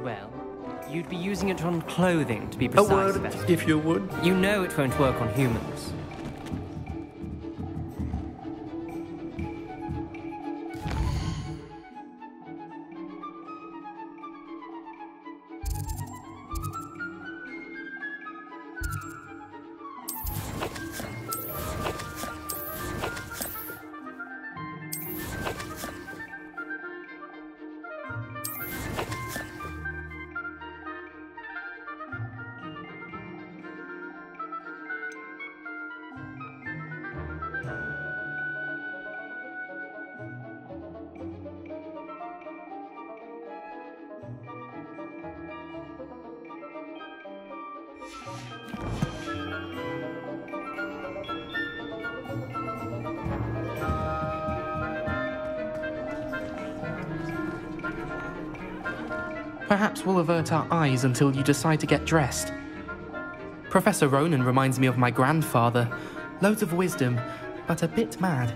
Well, you'd be using it on clothing, to be precise. A word, Vesta. if you would. You know it won't work on humans. Perhaps we'll avert our eyes until you decide to get dressed. Professor Ronan reminds me of my grandfather. Loads of wisdom, but a bit mad.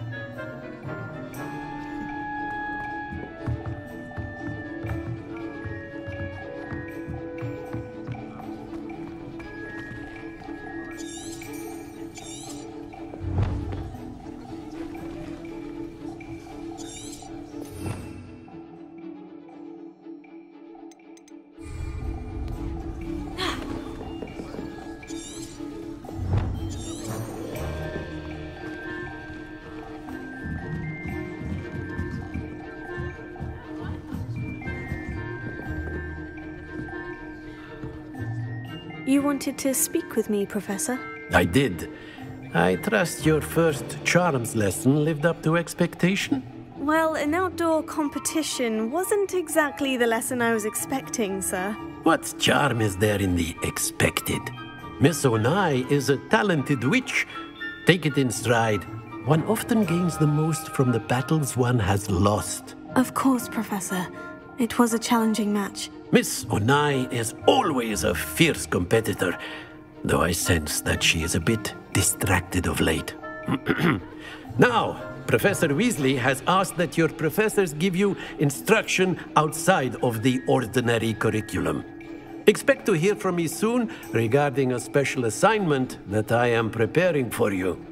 You wanted to speak with me, Professor? I did. I trust your first charms lesson lived up to expectation? Well, an outdoor competition wasn't exactly the lesson I was expecting, sir. What charm is there in the expected? Miss Onai is a talented witch. Take it in stride. One often gains the most from the battles one has lost. Of course, Professor. It was a challenging match. Miss Onai is always a fierce competitor, though I sense that she is a bit distracted of late. Now, Professor Weasley has asked that your professors give you instruction outside of the ordinary curriculum. Expect to hear from me soon regarding a special assignment that I am preparing for you.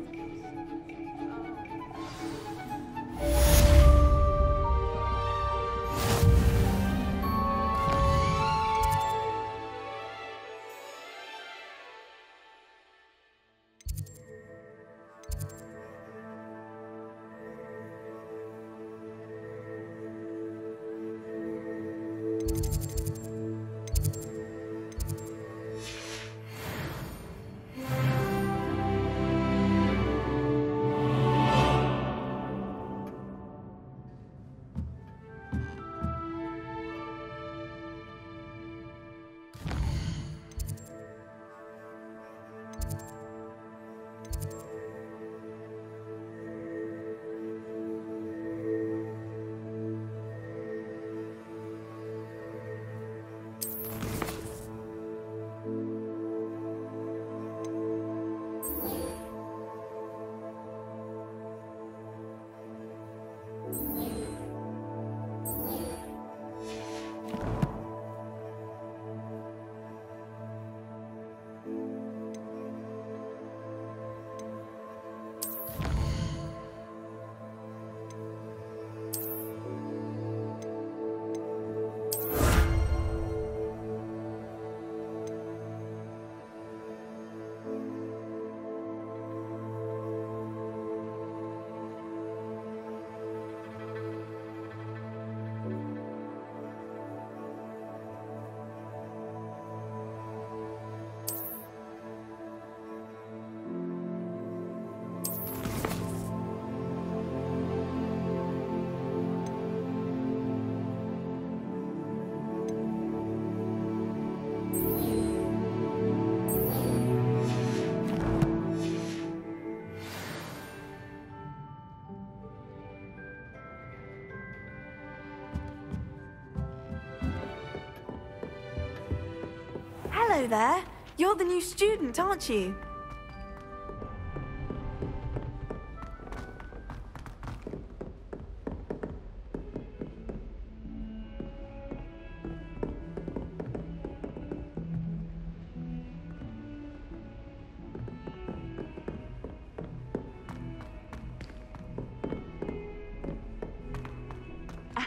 Hello there. You're the new student, aren't you?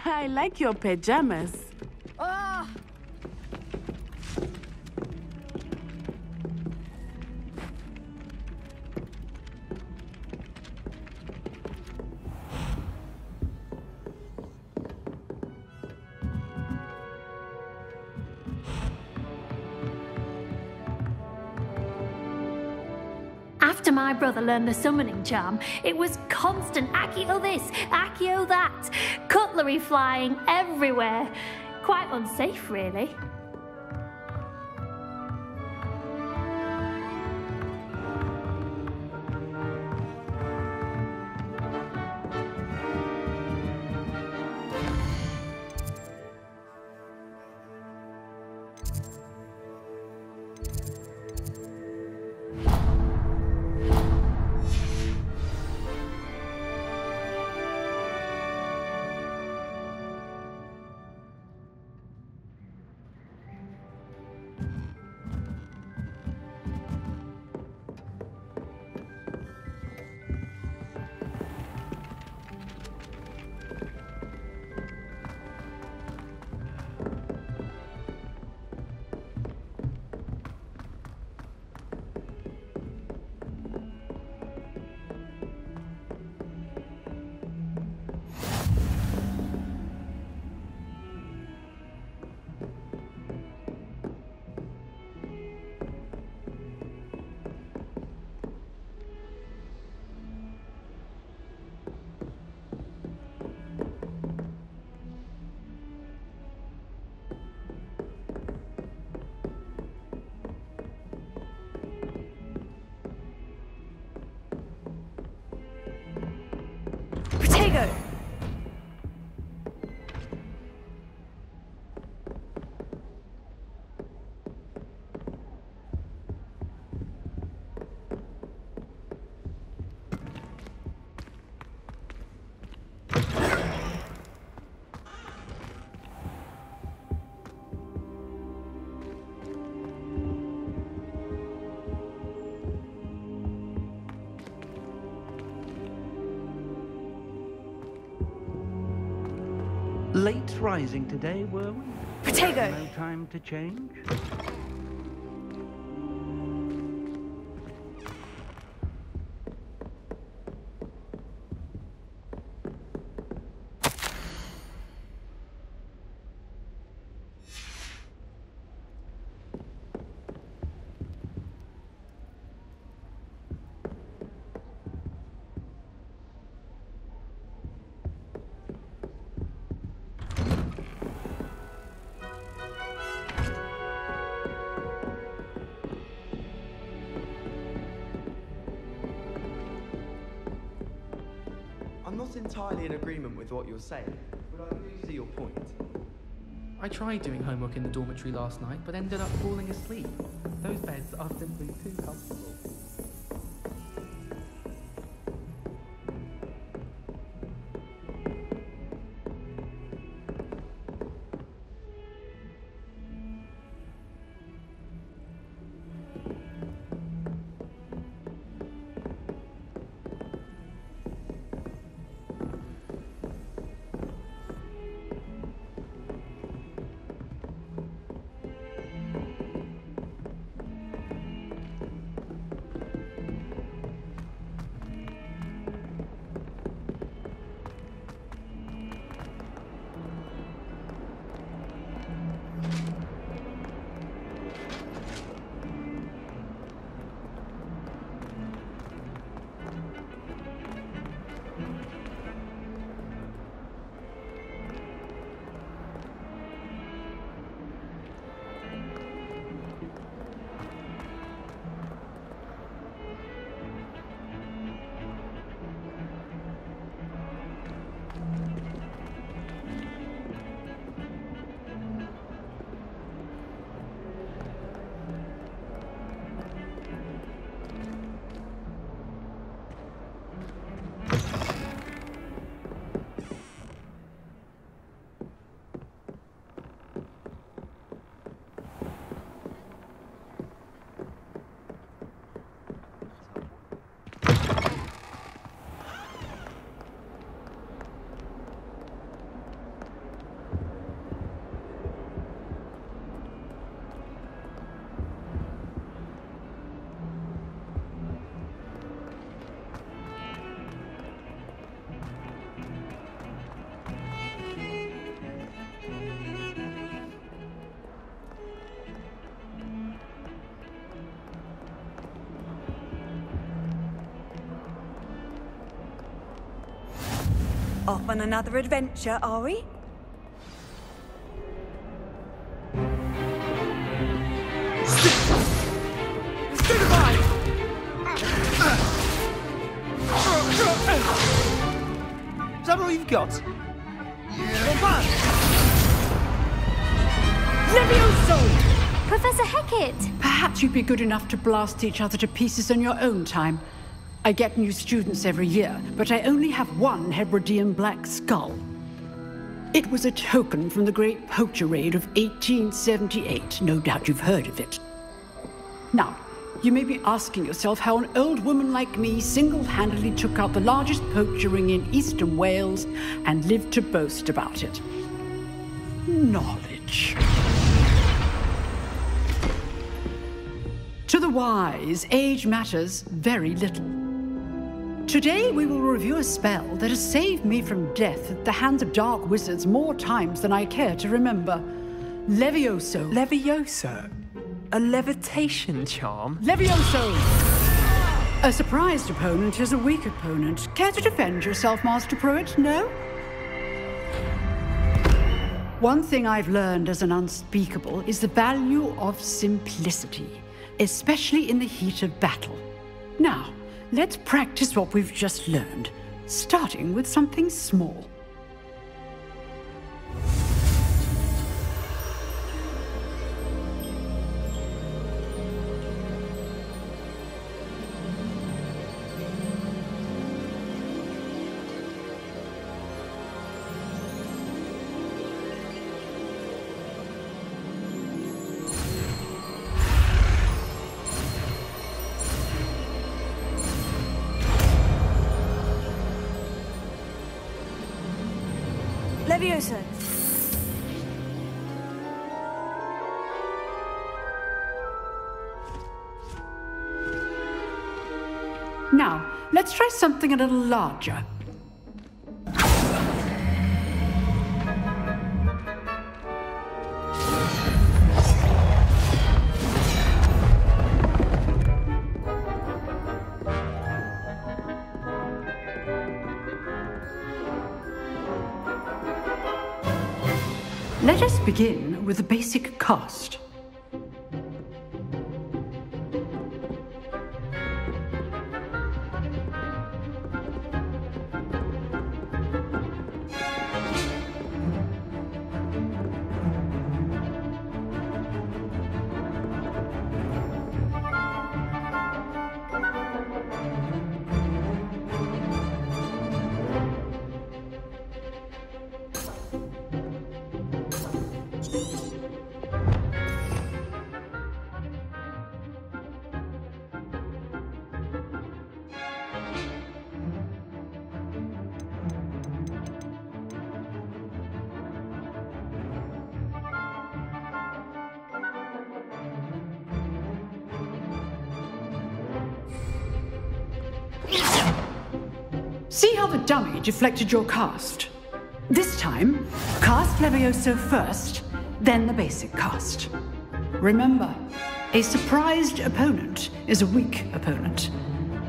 I like your pajamas. Ah! After my brother learned the summoning charm, it was constant Accio this, Accio that, cutlery flying everywhere. Quite unsafe, really. Protego! Late rising today, were we? Protego! No time to change? I'm not entirely in agreement with what you're saying, but I do see your point. I tried doing homework in the dormitory last night, but ended up falling asleep. Those beds are simply too comfortable. Off on another adventure, are we? Is that all you've got? Levioso! Professor Hecat! Perhaps you'd be good enough to blast each other to pieces on your own time. I get new students every year, but I only have one Hebridean black skull. It was a token from the Great Poacher Raid of 1878. No doubt you've heard of it. Now, you may be asking yourself how an old woman like me single-handedly took out the largest poacher ring in eastern Wales and lived to boast about it. Knowledge. To the wise, age matters very little. Today we will review a spell that has saved me from death at the hands of dark wizards more times than I care to remember. Levioso. Levioso? A levitation charm? Levioso! A surprised opponent is a weak opponent. Care to defend yourself, Master Pruitt? No? One thing I've learned as an unspeakable is the value of simplicity, especially in the heat of battle. Now, let's practice what we've just learned, starting with something small. Levioso. Now, let's try something a little larger. Let us begin with the basic cast. See how the dummy deflected your cast? This time, cast Levioso first, then the basic cast. Remember, a surprised opponent is a weak opponent,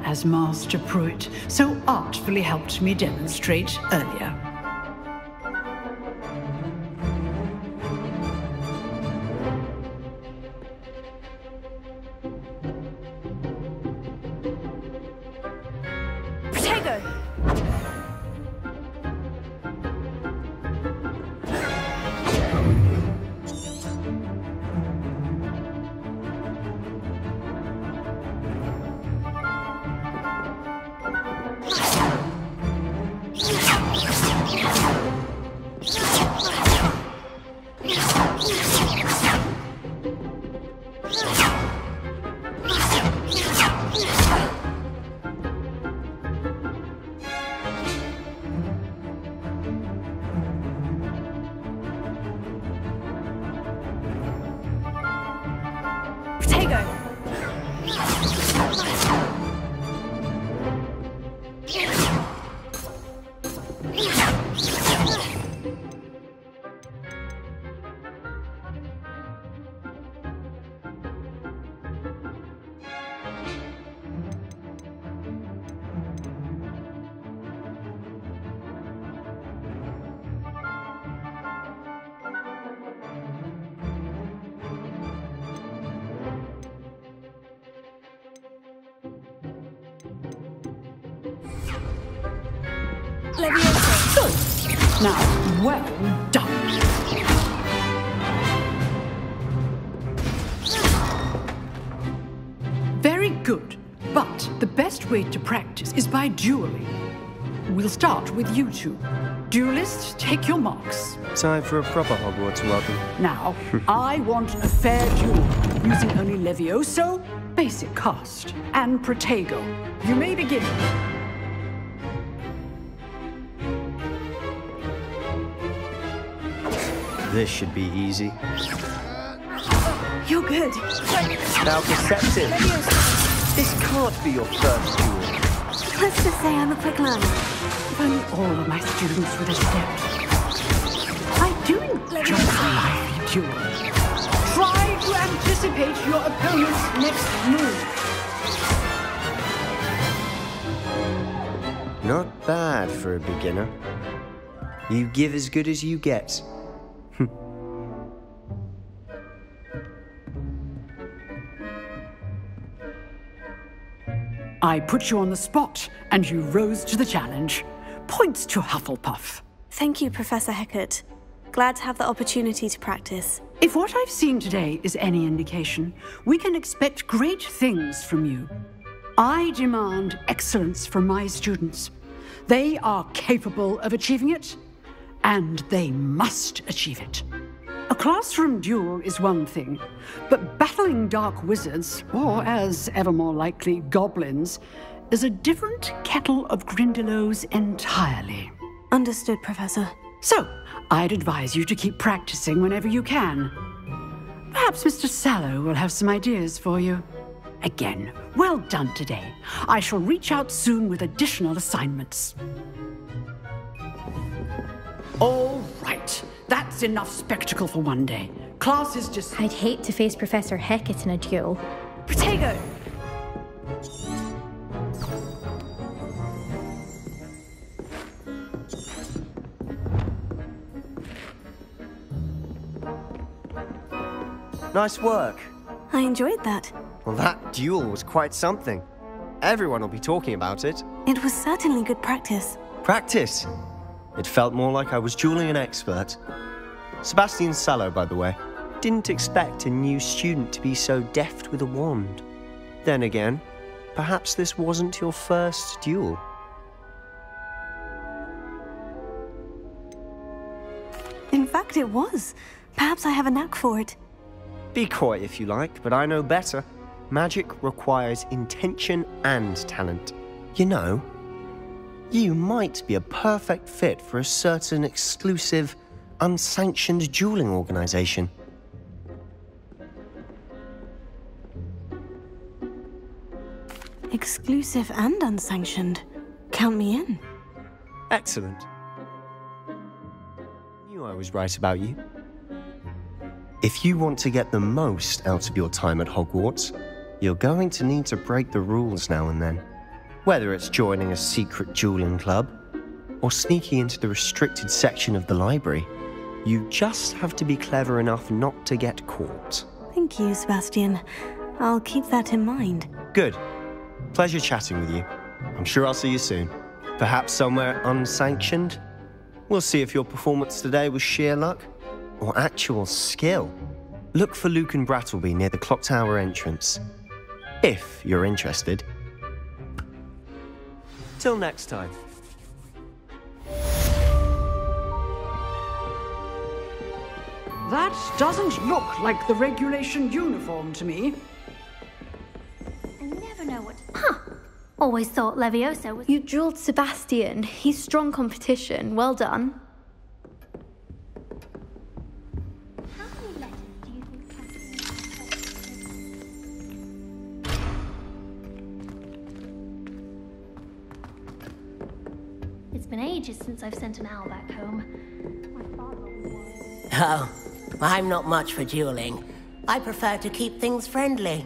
as Master Pruitt so artfully helped me demonstrate earlier. Levioso. Good. Now, well done. Very good. But the best way to practice is by dueling. We'll start with you two. Duelists, take your marks. Time for a proper Hogwarts welcome. Now, I want a fair duel, using only Levioso, basic cast, and Protego. You may begin. This should be easy. You're good. Now perceptive. Levioso. This can't be your first duel. Let's just say I'm a quick learner. If only all of my students were this adept. I do enjoy a lively duel. Try to anticipate your opponent's next move. Not bad for a beginner. You give as good as you get. I put you on the spot, and you rose to the challenge. Points to Hufflepuff. Thank you, Professor Hecat. Glad to have the opportunity to practice. If what I've seen today is any indication, we can expect great things from you. I demand excellence from my students. They are capable of achieving it, and they must achieve it. A classroom duel is one thing, but battling dark wizards, or as ever more likely, goblins, is a different kettle of Grindylows entirely. Understood, Professor. So, I'd advise you to keep practicing whenever you can. Perhaps Mr. Sallow will have some ideas for you. Again, well done today. I shall reach out soon with additional assignments. All right. That's enough spectacle for one day. Class is just... I'd hate to face Professor Hecat in a duel. Protego. Nice work. I enjoyed that. Well, that duel was quite something. Everyone will be talking about it. It was certainly good practice. Practice? It felt more like I was dueling an expert. Sebastian Sallow, by the way. Didn't expect a new student to be so deft with a wand. Then again, perhaps this wasn't your first duel. In fact, it was. Perhaps I have a knack for it. Be coy if you like, but I know better. Magic requires intention and talent. You know, you might be a perfect fit for a certain exclusive, unsanctioned dueling organization. Exclusive and unsanctioned. Count me in. Excellent. Knew I was right about you. If you want to get the most out of your time at Hogwarts, you're going to need to break the rules now and then. Whether it's joining a secret dueling club, or sneaking into the restricted section of the library, you just have to be clever enough not to get caught. Thank you, Sebastian. I'll keep that in mind. Good. Pleasure chatting with you. I'm sure I'll see you soon. Perhaps somewhere unsanctioned? We'll see if your performance today was sheer luck or actual skill. Look for Luke and Brattleby near the clock tower entrance, if you're interested. Till next time. That doesn't look like the regulation uniform to me. I never know what... Huh. Always thought Levioso was... You dueled Sebastian. He's strong competition. Well done. How many letters do you think It's been ages since I've sent an owl back home. My father always wanted... Oh, I'm not much for dueling. I prefer to keep things friendly.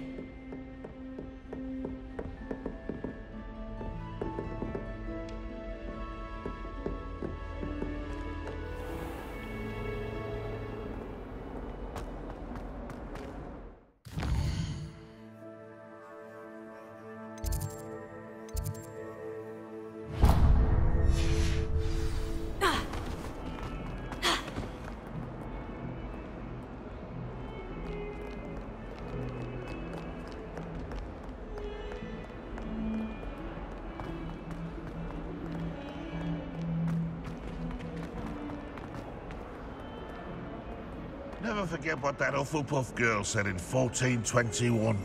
Never forget what that Hufflepuff girl said in 1421.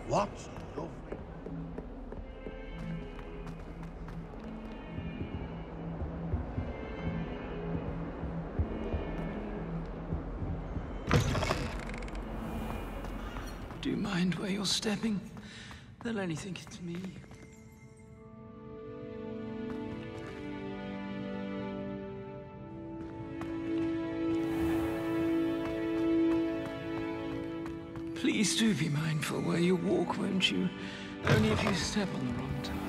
What? Do you mind where you're stepping? They'll only think it's me. Please do be mindful where you walk, won't you? Only if you step on the wrong tile.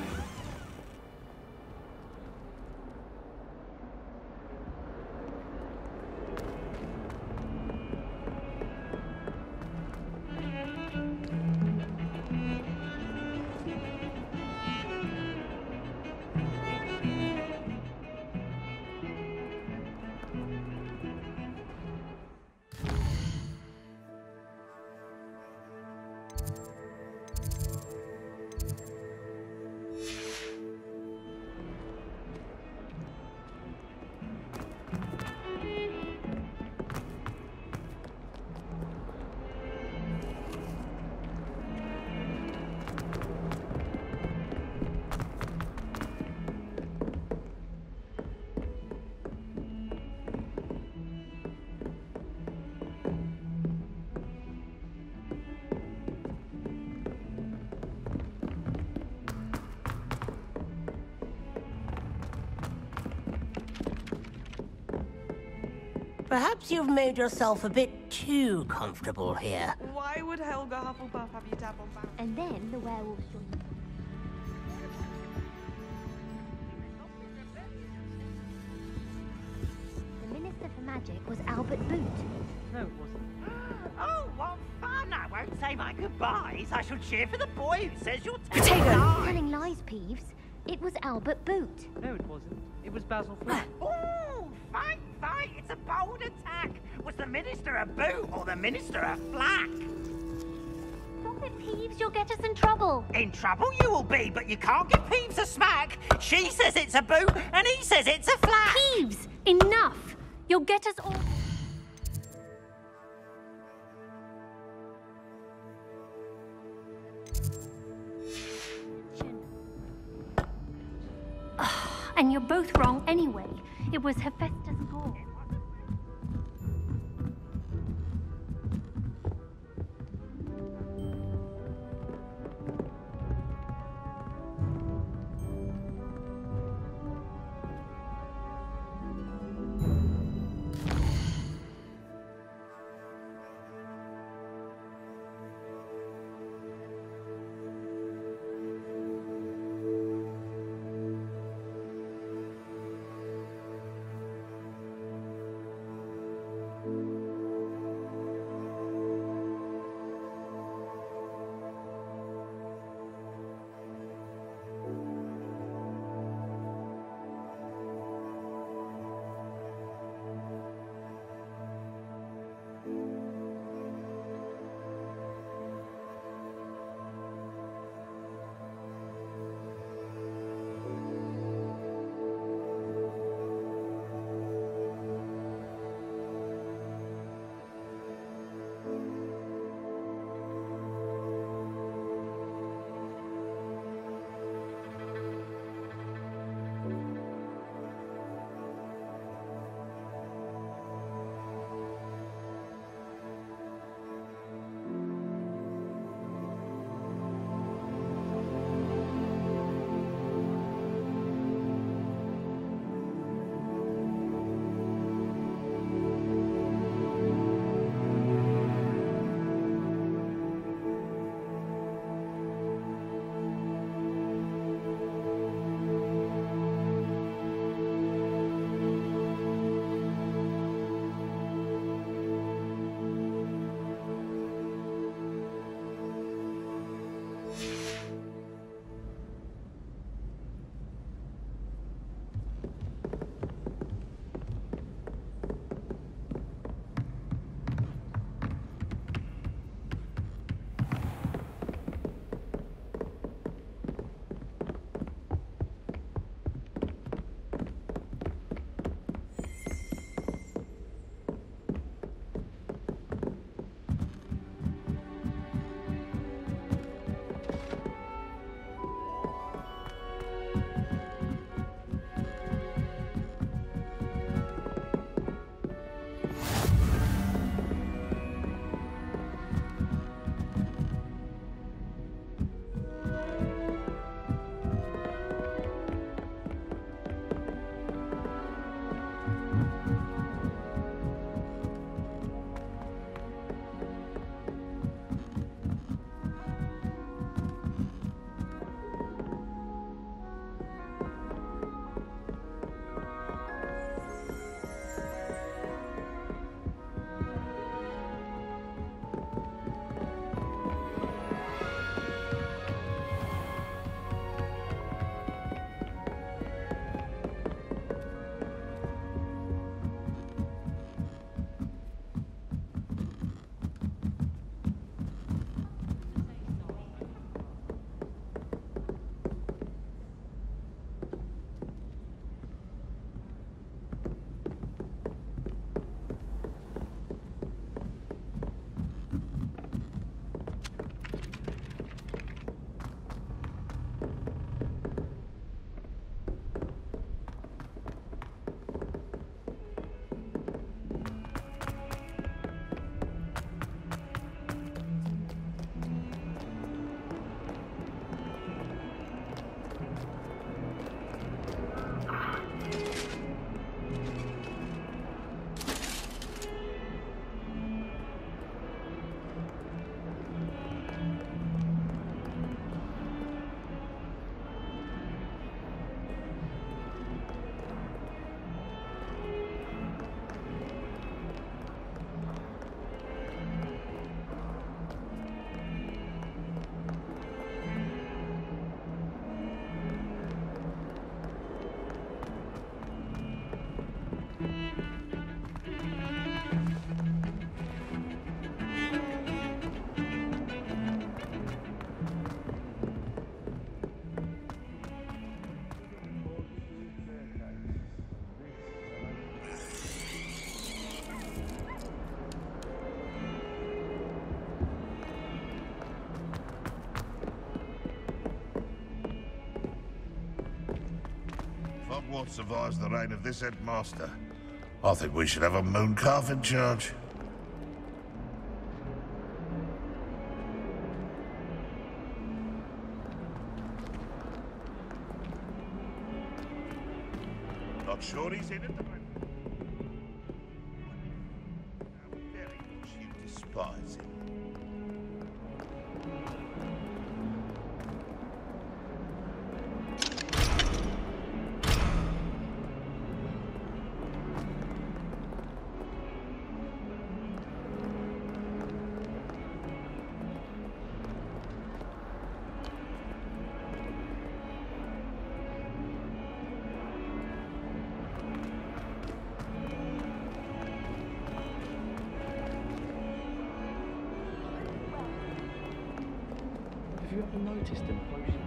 Perhaps you've made yourself a bit too comfortable here. Why would Helga Hufflepuff have you tap on back? And then the werewolves joined. The Minister for Magic was Albert Boot. No, it wasn't. Oh, what fun! I won't say my goodbyes. I shall cheer for the boy who says you'll take Telling lies, Peeves. It was Albert Boot. No, it wasn't. It was Basil Flack. Oh, fight! It's a bold attack. Was the Minister a boot or the Minister a flack? Stop it, Peeves. You'll get us in trouble. In trouble you will be, but you can't give Peeves a smack. She says it's a boot and he says it's a flack. Peeves, enough. You'll get us all... And you're both wrong anyway. It was Hephaestus Gore. Hogwarts survives the reign of this headmaster, I think we should have a moon calf in charge. Not sure he's in at the moment. How very much you despise him. Have you ever noticed them potion?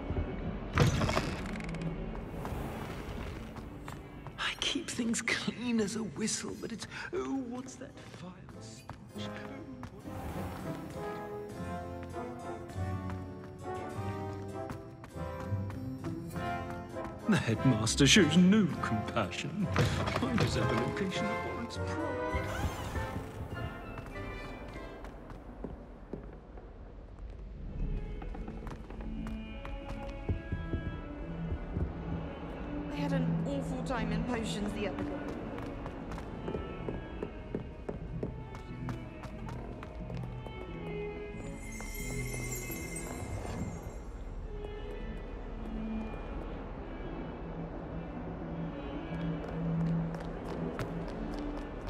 I keep things clean as a whistle, but it's... Oh, what's that file smudge? The headmaster shows no compassion. I deserve a location that warrants pride. I had an awful time in potions the other day.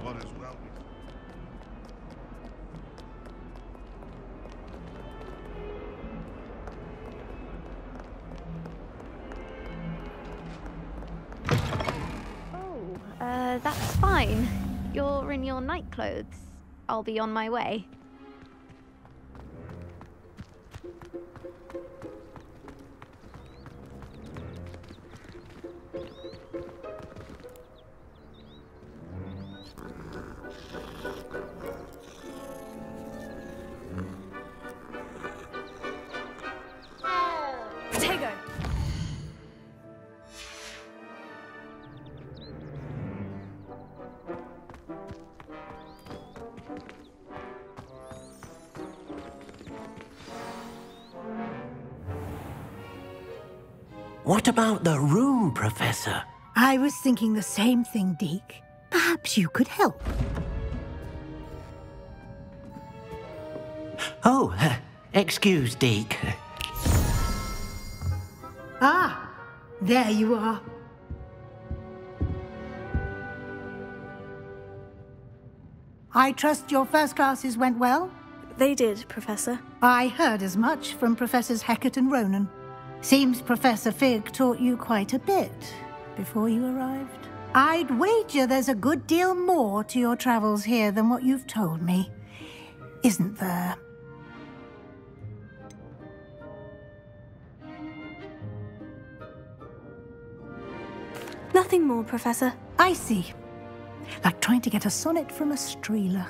What as well be. That's fine. You're in your night clothes. I'll be on my way. Potato! What about the room, Professor? I was thinking the same thing, Deke. Perhaps you could help. Oh, excuse, Deke. Ah, there you are. I trust your first classes went well? They did, Professor. I heard as much from Professors Hecat and Ronan. Seems Professor Fig taught you quite a bit before you arrived. I'd wager there's a good deal more to your travels here than what you've told me. Isn't there? Nothing more, Professor. I see. Like trying to get a sonnet from a streeler.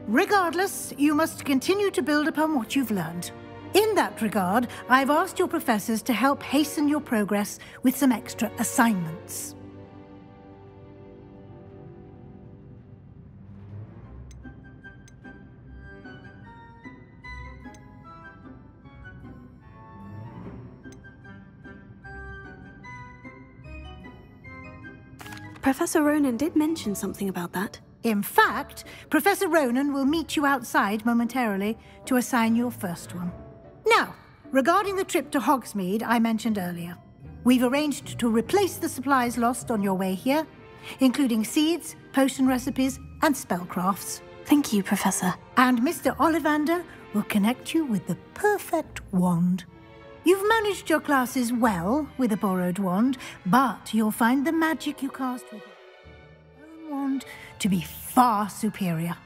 Regardless, you must continue to build upon what you've learned. In that regard, I've asked your professors to help hasten your progress with some extra assignments. Professor Ronan did mention something about that. In fact, Professor Ronan will meet you outside momentarily to assign your first one. Now, regarding the trip to Hogsmeade I mentioned earlier, we've arranged to replace the supplies lost on your way here, including seeds, potion recipes, and spellcrafts. Thank you, Professor. And Mr. Ollivander will connect you with the perfect wand. You've managed your classes well with a borrowed wand, but you'll find the magic you cast with your own wand to be far superior.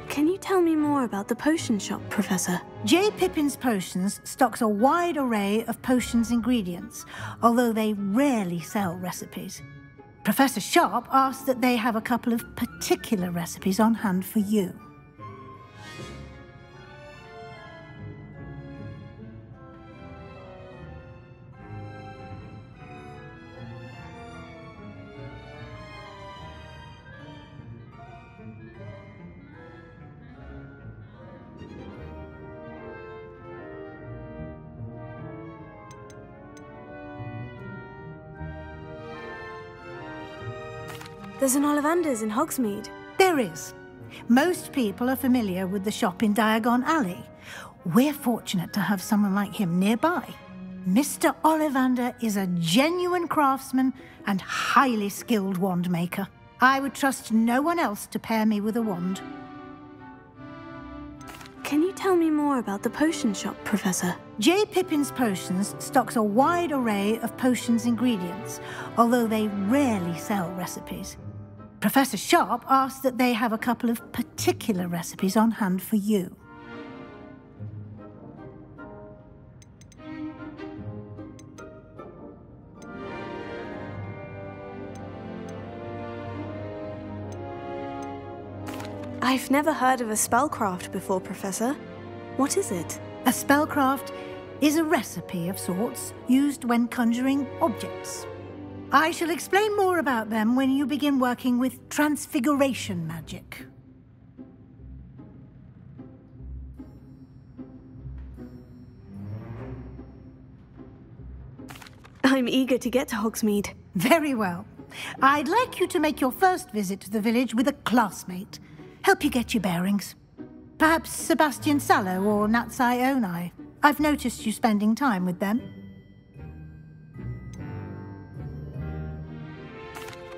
Can you tell me more about the potion shop, Professor? J. Pippin's Potions stocks a wide array of potions ingredients, although they rarely sell recipes. Professor Sharp asked that they have a couple of particular recipes on hand for you. There's an Ollivander's in Hogsmeade. There is. Most people are familiar with the shop in Diagon Alley. We're fortunate to have someone like him nearby. Mr. Ollivander is a genuine craftsman and highly skilled wand maker. I would trust no one else to pair me with a wand. Can you tell me more about the potion shop, Professor? J. Pippin's Potions stocks a wide array of potions ingredients, although they rarely sell recipes. Professor Sharp asked that they have a couple of particular recipes on hand for you. I've never heard of a spellcraft before, Professor. What is it? A spellcraft is a recipe of sorts used when conjuring objects. I shall explain more about them when you begin working with transfiguration magic. I'm eager to get to Hogsmeade. Very well. I'd like you to make your first visit to the village with a classmate. Help you get your bearings. Perhaps Sebastian Sallow or Natsai Onai. I've noticed you spending time with them.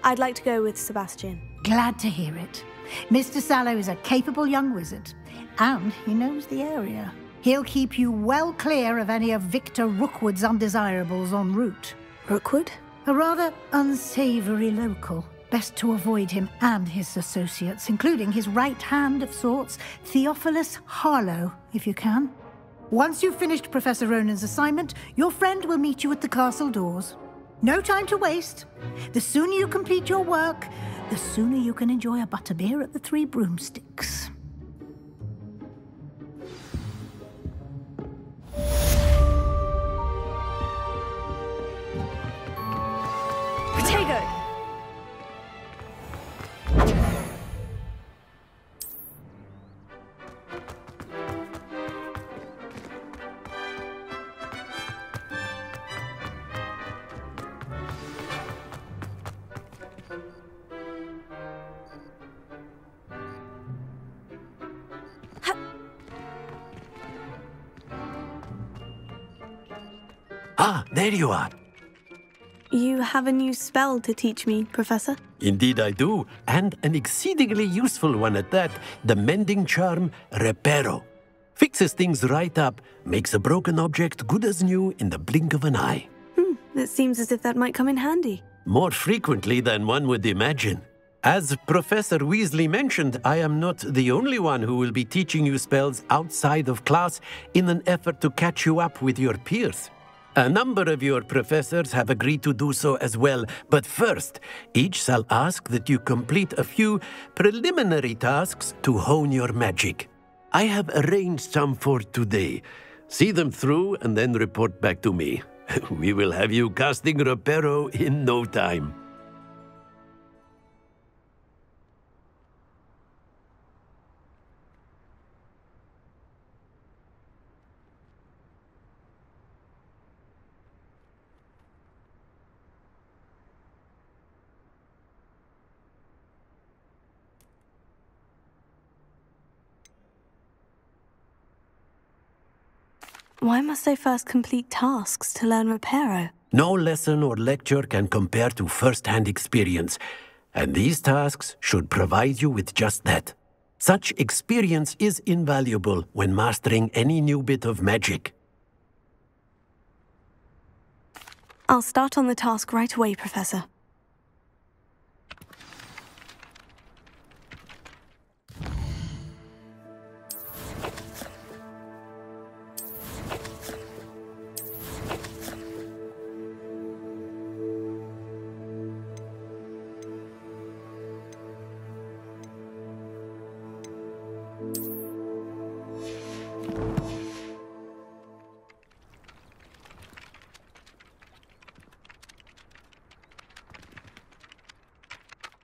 I'd like to go with Sebastian. Glad to hear it. Mr. Sallow is a capable young wizard, and he knows the area. He'll keep you well clear of any of Victor Rookwood's undesirables en route. Rookwood? A rather unsavoury local. Best to avoid him and his associates, including his right hand of sorts, Theophilus Harlow, if you can. Once you've finished Professor Ronan's assignment, your friend will meet you at the castle doors. No time to waste. The sooner you complete your work, the sooner you can enjoy a butterbeer at the Three Broomsticks. Protego! Ah, there you are. You have a new spell to teach me, Professor? Indeed I do, and an exceedingly useful one at that, the mending charm Reparo. Fixes things right up, makes a broken object good as new in the blink of an eye. It seems as if that might come in handy. More frequently than one would imagine. As Professor Weasley mentioned, I am not the only one who will be teaching you spells outside of class in an effort to catch you up with your peers. A number of your professors have agreed to do so as well, but first, each shall ask that you complete a few preliminary tasks to hone your magic. I have arranged some for today. See them through and then report back to me. We will have you casting Reparo in no time. Why must I first complete tasks to learn Reparo? No lesson or lecture can compare to first-hand experience, and these tasks should provide you with just that. Such experience is invaluable when mastering any new bit of magic. I'll start on the task right away, Professor.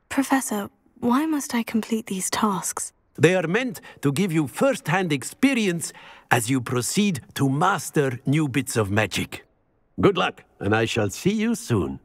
Professor, why must I complete these tasks? They are meant to give you first-hand experience as you proceed to master new bits of magic. Good luck, and I shall see you soon.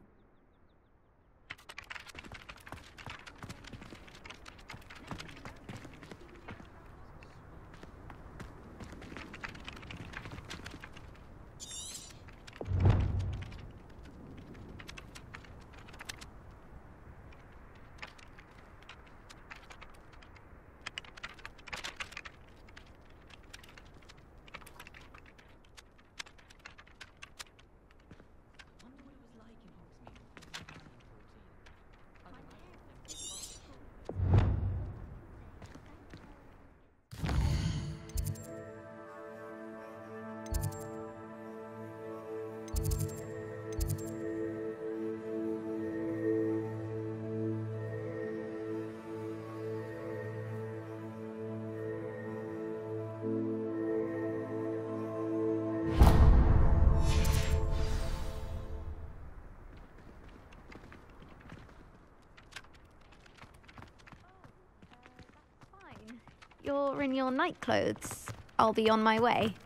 You're in your night clothes. I'll be on my way.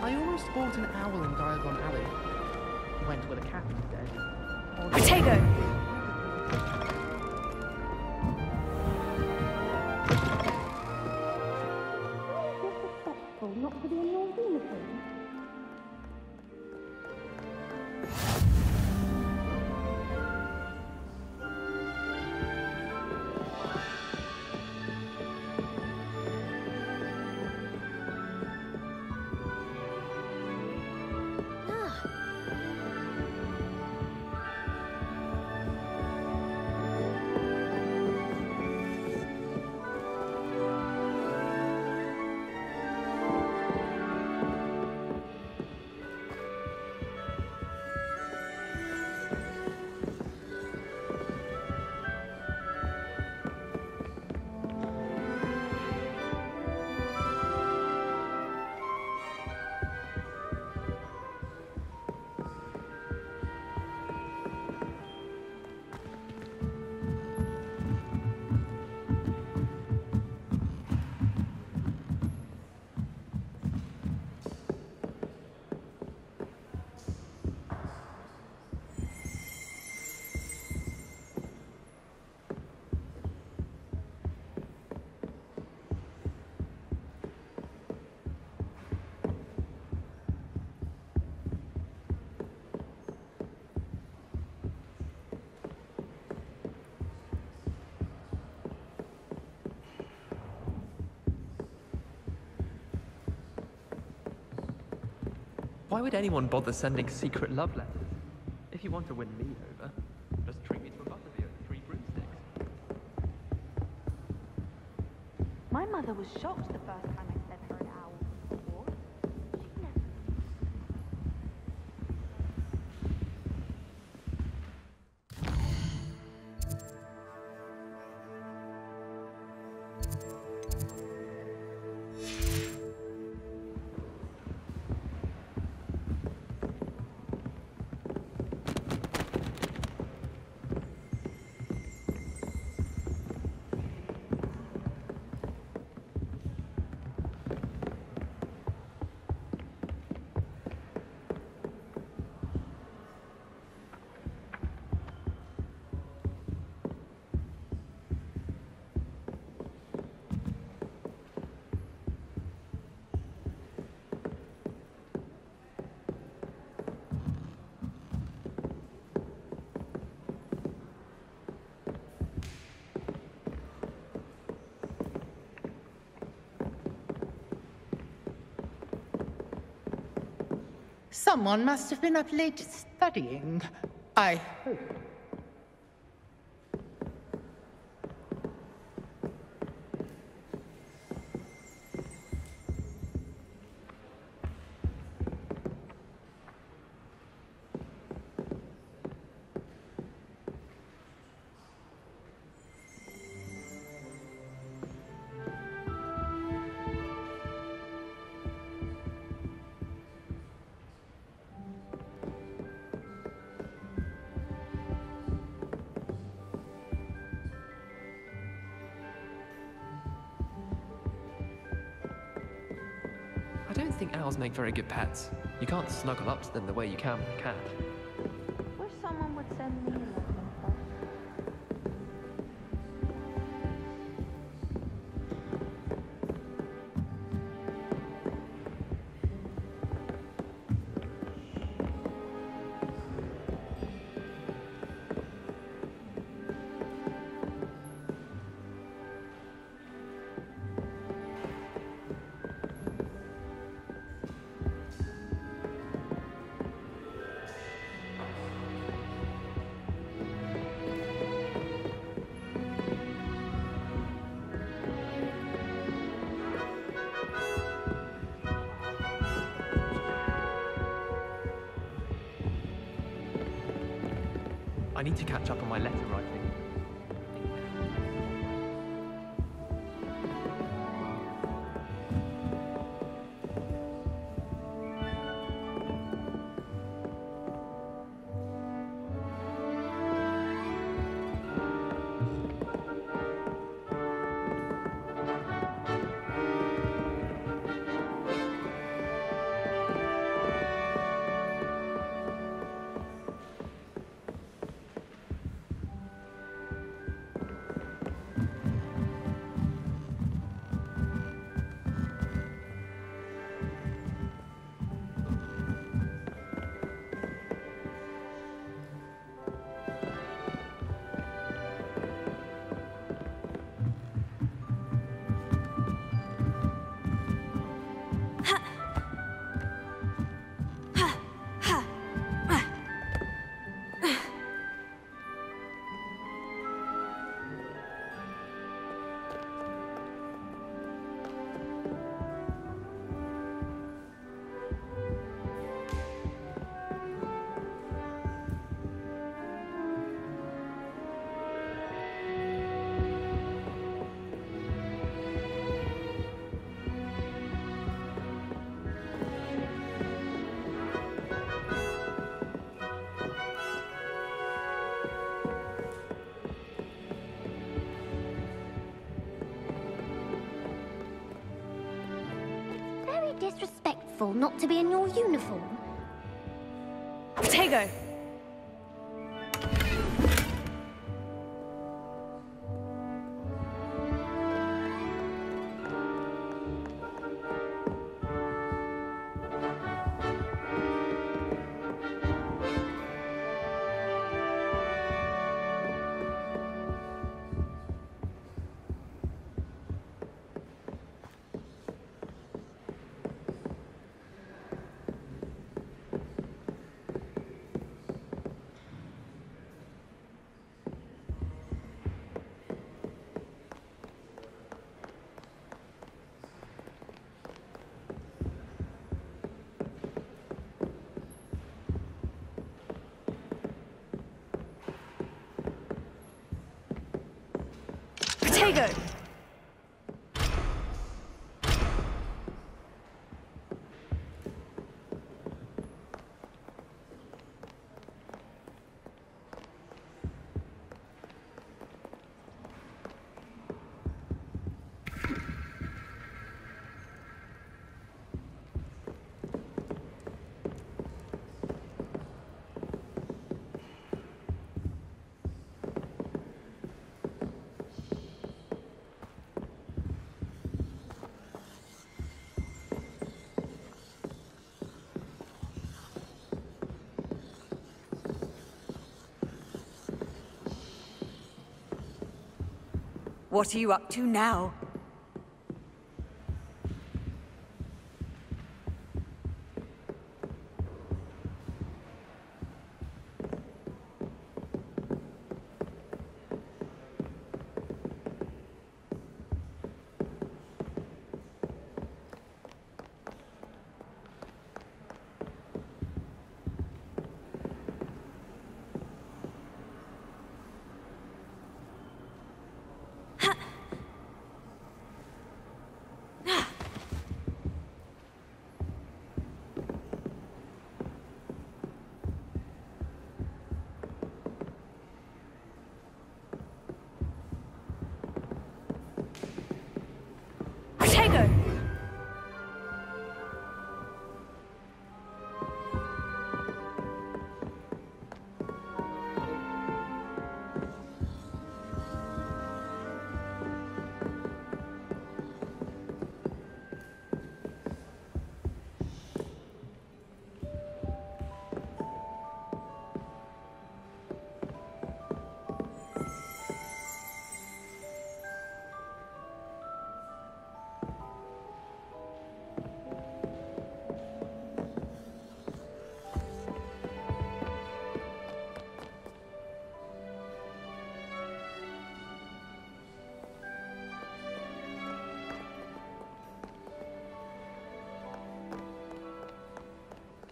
I almost bought an owl in Diagon Alley. Went where the cat was dead. Protego! Not to be a naughty Why would anyone bother sending secret love letters? If you want to win me over, just treat me to a butterbeer and 3 broomsticks. My mother was shocked the first time I sent her an owl. What? She never... Someone must have been up late studying. Aye. I don't think owls make very good pets. You can't snuggle up to them the way you can with a cat. Wish someone would send me a letter. I need to catch up on my letter writing. Disrespectful not to be in your uniform. Potato! Potato! What are you up to now?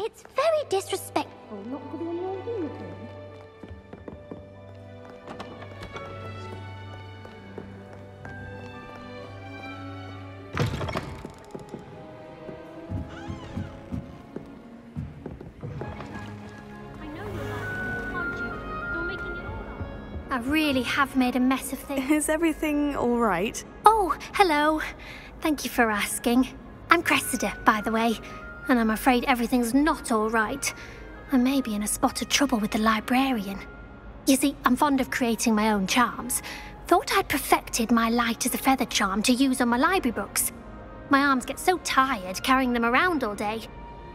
It's very disrespectful not to be on your uniform. I really have made a mess of things. Is everything all right? Oh, hello. Thank you for asking. I'm Cressida, by the way, and I'm afraid everything's not all right. I may be in a spot of trouble with the librarian. You see, I'm fond of creating my own charms. Thought I'd perfected my light as a feather charm to use on my library books. My arms get so tired carrying them around all day.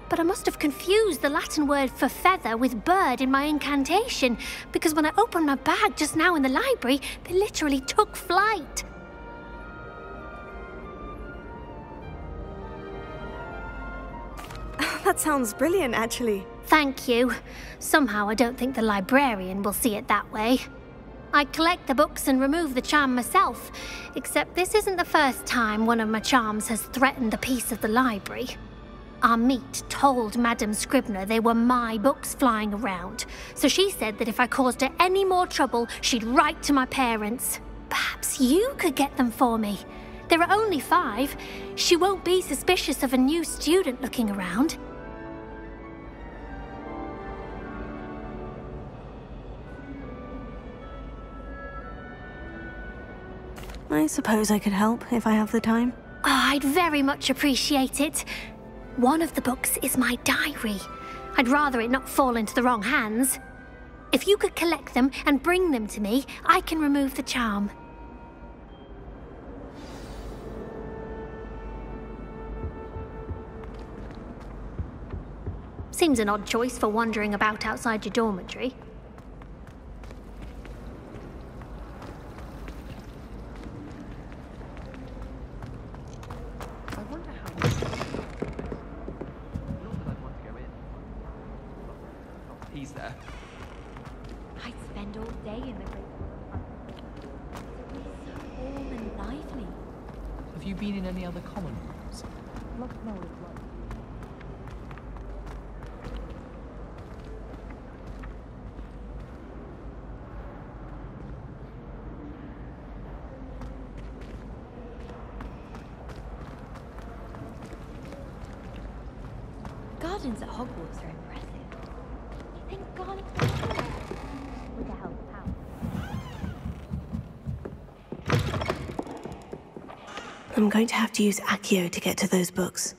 But I must have confused the Latin word for feather with bird in my incantation, because when I opened my bag just now in the library, they literally took flight. That sounds brilliant, actually. Thank you. Somehow I don't think the librarian will see it that way. I collect the books and remove the charm myself, except this isn't the first time one of my charms has threatened the peace of the library. Our meet told Madame Scribner they were my books flying around, so she said that if I caused her any more trouble, she'd write to my parents. Perhaps you could get them for me. There are only 5. She won't be suspicious of a new student looking around. I suppose I could help if I have the time. Oh, I'd very much appreciate it. One of the books is my diary. I'd rather it not fall into the wrong hands. If you could collect them and bring them to me, I can remove the charm. Seems an odd choice for wandering about outside your dormitory. He's there. I'd spend all day in the great It's so warm and lively. Have you been in any other common rooms? Gardens at Hogwarts are impressive. Think gardens with the help of power. I'm going to have to use Accio to get to those books.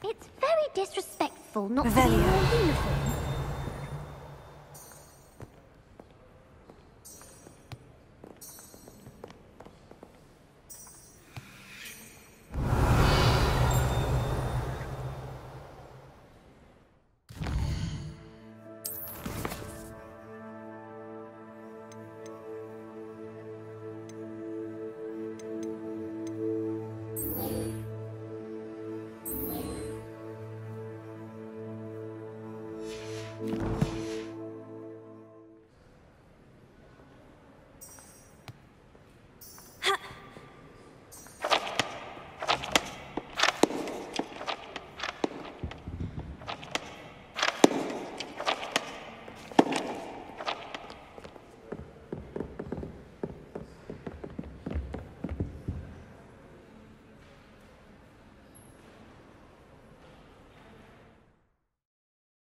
It's very disrespectful not to wear your uniform.